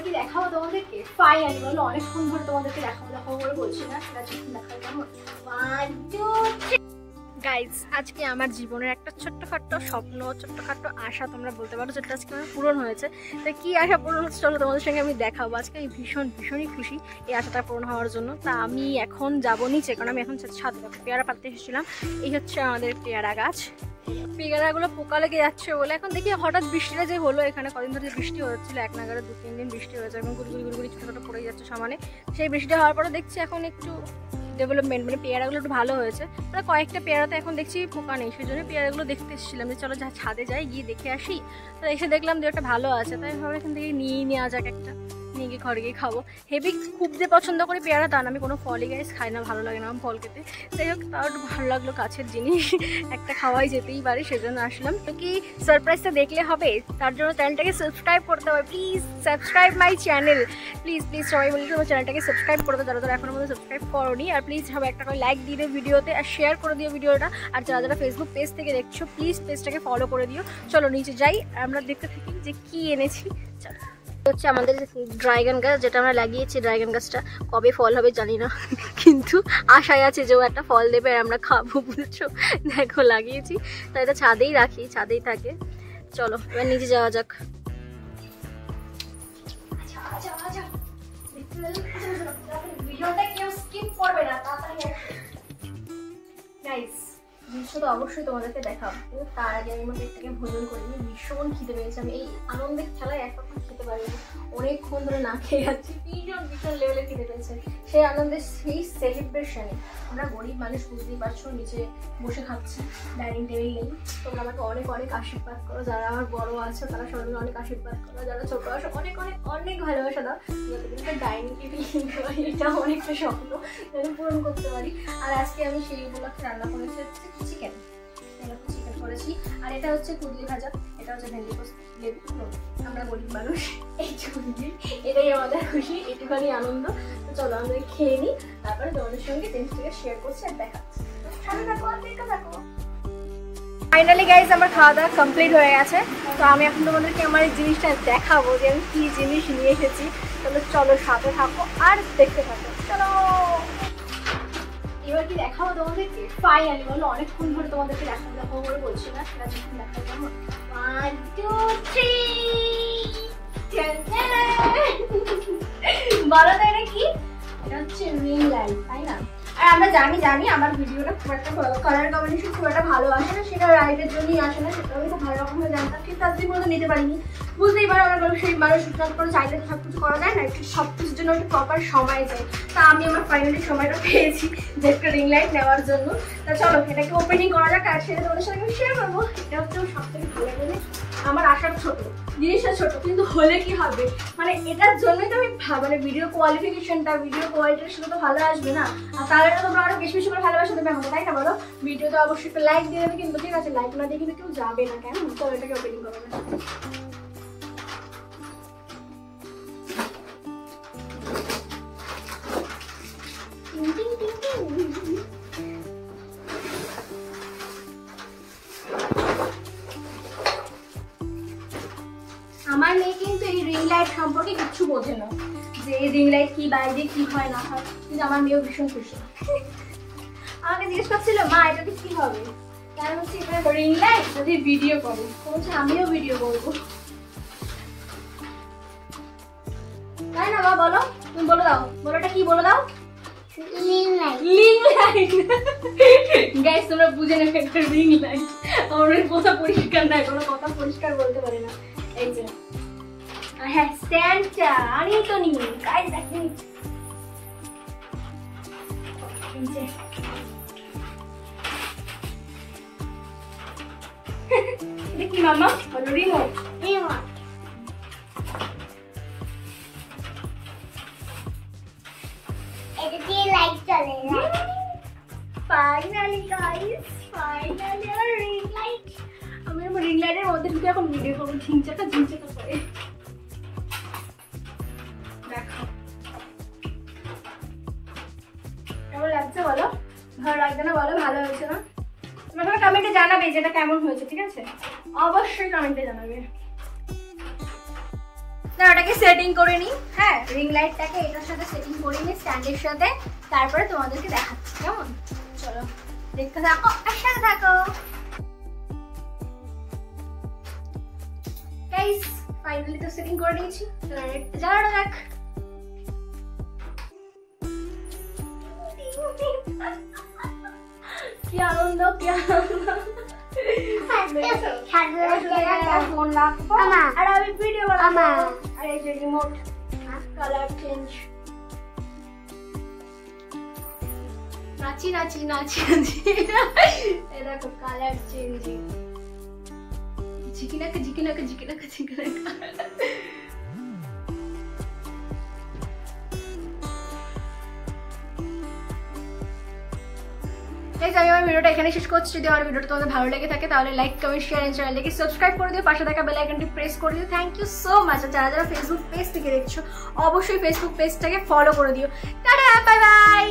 কি দেখাবো তোমাদেরকে? ফাইনালি বলো, অনেকক্ষণ ধরে তোমাদেরকে দেখাবো করে বলছি না, সেটা যখন দেখাবো কেমন। 1 2 3 গাইজ, আজকে আমার জীবনের একটা ছোট্টখাট্ট স্বপ্ন, ছোট্টখাট্ট আশা তোমরা বলতে পারো, যেটা আজকে আমার পূরণ হয়েছে। তো কি আশা পূরণ হচ্ছে চলো তোমাদের সঙ্গে আমি দেখাবো। আজকে আমি ভীষণই খুশি এই আশাটা পূরণ হওয়ার জন্য। তা আমি এখন যাবো নিচে, কারণ আমি এখন ছাদে পেয়ারা পাততে এসেছিলাম। এই হচ্ছে আমাদের পেয়ারা গাছ। পেয়ারাগুলো পোকা লেগে যাচ্ছে বলে এখন দেখি হঠাৎ বৃষ্টিটা যে হলো, এখানে কদিন ধরে বৃষ্টি হচ্ছিল, এক নাগারে 2-3 দিন বৃষ্টি হয়েছে, এখন গুড়গুড়ি ছোটো ছোটো পড়ে যাচ্ছে সমানে। সেই বৃষ্টিটা হওয়ার পরে দেখছি এখন একটু ডেভেলপমেন্ট, মানে পেয়ারাগুলো একটু ভালো হয়েছে। মানে কয়েকটা পেয়ারাতে এখন দেখছি পোকা নেই, সেই জন্য পেয়ারাগুলো দেখতে এসেছিলাম যে চলো ছাদে যাই, গিয়ে দেখে আসি। তো এসে দেখলাম যে একটা ভালো আছে, তাই ভাবে এখান থেকে নিয়ে নেওয়া যাক একটা, নিয়ে গিয়ে ঘরে গিয়ে খাবো। হেভি খুব যে পছন্দ করি পেয়ারা তা না, আমি কোনো ফলই গাইস খাই না, ভালো লাগে না আমার ফল খেতে। যাই হোক, তাও একটু ভালো লাগলো, কাছের জিনিস একটা খাওয়াই যেতেই পারে, সেজন্য আসলাম। তো কি সারপ্রাইজটা দেখলে হবে, তার জন্য চ্যানেলটাকে সাবস্ক্রাইব করতে হবে। Please subscribe my channel, please সবাই বলি তোমার চ্যানেলটাকে সাবস্ক্রাইব করে দাও, যারা এখনো মধ্যে সাবস্ক্রাইব করোনি। আর প্লিজ সবাই একটা করে লাইক দিয়ে দিও ভিডিওতে, আর শেয়ার করে দিও ভিডিওটা। আর যারা ফেসবুক পেজ থেকে দেখছো, প্লিজ পেজটাকে ফলো করে দিও। চলো নিচে যাই, আমরা দেখতে থাকি যে কি এনেছি। চলো, হচ্ছে আমাদের ড্রাগন গাছ, যেটা আমরা লাগিয়েছি। ড্রাগন গাছটা কবে ফল হবে জানি না, কিন্তু আশায় আছে যে ও একটা ফল দেবে আর আমরা খাবো, বুঝছো। দেখো লাগিয়েছি, তাই এটা ছাদেই রাখি, ছাদেই থাকে। চলো এবার নিচে যাওয়া যাক। ভিডিওটা কেউ স্কিপ করবে না, তাড়াতাড়ি গাইস। দৃশ্য তো অবশ্যই তোমাদেরকে দেখাবো, তার আগে আমি আমার পেট থেকে ভোজন করিনি, ভীষণ খিদে পেয়েছে। আমি এই আনন্দের খেলায় এক রকম খেতে পারিনি, অনেকক্ষণ ধরে না খেয়ে যাচ্ছি, ভীষণ লেভেলে খিদে পেয়েছে। সেই আনন্দের সেই সেলিব্রেশনে আমরা গরিব মানুষ, বুঝতেই পারছো, নিচে বসে খাচ্ছি, ডাইনিং টেবিল নেই। তোমরা আমাকে অনেক আশীর্বাদ করো, যারা আমার বড় আছে তারা সবাই অনেক আশীর্বাদ করো, যারা ছোটো আছে অনেক ভালোবাসা দাও। ডাইনিং টেবিল কিনতে পারি, এটা অনেকটা স্বপ্ন যেন পূরণ করতে পারি। আর আজকে আমি সেই উপলক্ষে রান্না করেছি হচ্ছে চিকেন করেছি। আর এটা হচ্ছে কুদলি ভাজা, এটা হচ্ছে ভেন্ডি পোস্ত, লেবু। আমরা গরিব মানুষ, এটাই আমাদের খুশি, এটুখানি আনন্দ। তো চলো আমরা খেয়ে নিই, তারপরে তোমাদের সঙ্গে জিনিসটাকে শেয়ার করছি আর দেখাচ্ছি। ফাইনালি গাইজ আমার খাওয়া দাওয়া কমপ্লিট হয়ে গেছে। তো আমি এখন তোমাদেরকে আমার এই জিনিসটা দেখাবো যে আমি কী জিনিস নিয়ে এসেছি। চলো সাথে থাকো আর দেখতে থাকো। চলো এবার কি দেখাবো তোমাদেরকে? ফাইনালি বলো, অনেকক্ষণ ধরে তোমাদেরকে দেখাবো করে বলছি না, সেটা যখন দেখাবো কেমন। 1 2 3 বলো তো এটা কি? এটা হচ্ছে রিং লাইট, তাই না? আর আমরা জানি আমার ভিডিওটা খুব একটা কালার কম্বিনেশন খুব একটা ভালো আসে না, সেটা রাইটের জন্যই আসে না, সেটা আমি খুব ভালো রকমভাবে জানতাম, কিন্তু আজকে পর্যন্ত নিতে পারিনি। বুঝতেই পারো আমরা সেই মানুষ করে চাইলে সব কিছু করা যায় না, একটু সব কিছুর জন্য একটু প্রপার সময় চাই। তা আমি আমার ফাইনালি সময়টা পেয়েছি যে একটা রিং লাইট নেওয়ার জন্য। তা চলো এটাকে ওপেনিং করা যাক, আর সেটা তোমাদের সাথে আমি শেয়ার করবো। এটা হচ্ছে সব থেকে ভালো লাগে, আমার আশার ছোট জিনিসটা ছোট, কিন্তু হলে কি হবে, মানে এটার জন্যই তো আমি মানে ভিডিও কোয়ালিফিকেশনটা, ভিডিও কোয়ালিটিটা সেটা তো ভালো আসবে না। আর তাহলে তো তোমরা আরো বেশি করে ভালোবাসা দেবে আমাকে, তাই না বলো? ভিডিওতে অবশ্যই একটা লাইক দিয়ে দেবে, কিন্তু ঠিক আছে লাইক না দিয়ে কিন্তু কেউ যাবে না, কেন? চলো এটাকে ওপেনিং করবে। আমার মেয়ে কিন্তু এই রিং লাইট সম্পর্কে কিচ্ছু বোঝে না, যে এই রিং লাইট কি, বাইরে কি হয় না হয়, কিন্তু আমার মেয়েও ভীষণ খুশি। আমাকে জিজ্ঞেস করছিল, মা এটাতে কি হবে? কারণ হচ্ছে এটা রিং লাইট যদি ভিডিও করে, বলছে আমিও ভিডিও করবো, তাই না? মা বলো, তুমি বলে দাও, বলো এটা কি, বলে দাও। রিং লাইট গাইস, তোমরা বুঝে নেবে একটা রিং লাইট। আমার কথা পরিষ্কার না, কোনো কথা পরিষ্কার বলতে পারে না। এই যে হ্যাঁ, স্ট্যান্ডটা আনি তো নি গাইস, দেখেন এটা কি মামা বলো? রিমোট। এটা দিয়ে লাইট চলে না। ফাইনালি গাইস, ফাইনালি আমার রিং লাইট। আমি আমার রিং লাইটের মধ্যে ঢুকে এখন ভিডিও করবো, ঝিনচাকা করে। দেখো কেমন লাগছে বলো? ভালো লাগছে না বলো? ভালো হয়েছে না? তোমরা কমেন্টে জানাবে যেটা কেমন হয়েছে, ঠিক আছে? অবশ্যই কমেন্টে জানাবে। ওটাকে সেটিং করে নিই। হ্যাঁ, রিং লাইটটাকে এটার সাথে সেটিং করে নিই স্ট্যান্ডের সাথে, তারপরে তোমাদেরকে দেখাচ্ছি কেমন। চলো দেখতে থাকো আর সাথে থাকো। গাইস ফাইনালি তো সেটিং করে নিয়েছি, জ্বালানো যাক। কি আনন্দ, কি আনন্দ। ফোন রাখবো আর আমি ভিডিও বানাবো। আর এই যে রিমোট, কালার চেঞ্জ। নাচি নাচি নাচি নাচি, এই দেখো কালার চেঞ্জিং। ঝিকিনাকে ঝিকিনাকে ঝিকিনাকে ঝিকিনাকে। আমি আমার ভিডিওটা এখানে শেষ করছি। যদি আমার ভিডিওটা তোমাদের ভালো লেগে থাকে তাহলে লাইক, কমেন্ট, শেয়ার এন্ড চ্যানেলটাকে সাবস্ক্রাইব করে দিও, পাশে থাকা বেল আইকনটি প্রেস করে দিও। Thank you so much. যারা যারা ফেসবুক পেজ থেকে দেখছো অবশ্যই ফেসবুক পেজটাকে ফলো করে দিও। Tata, bye bye.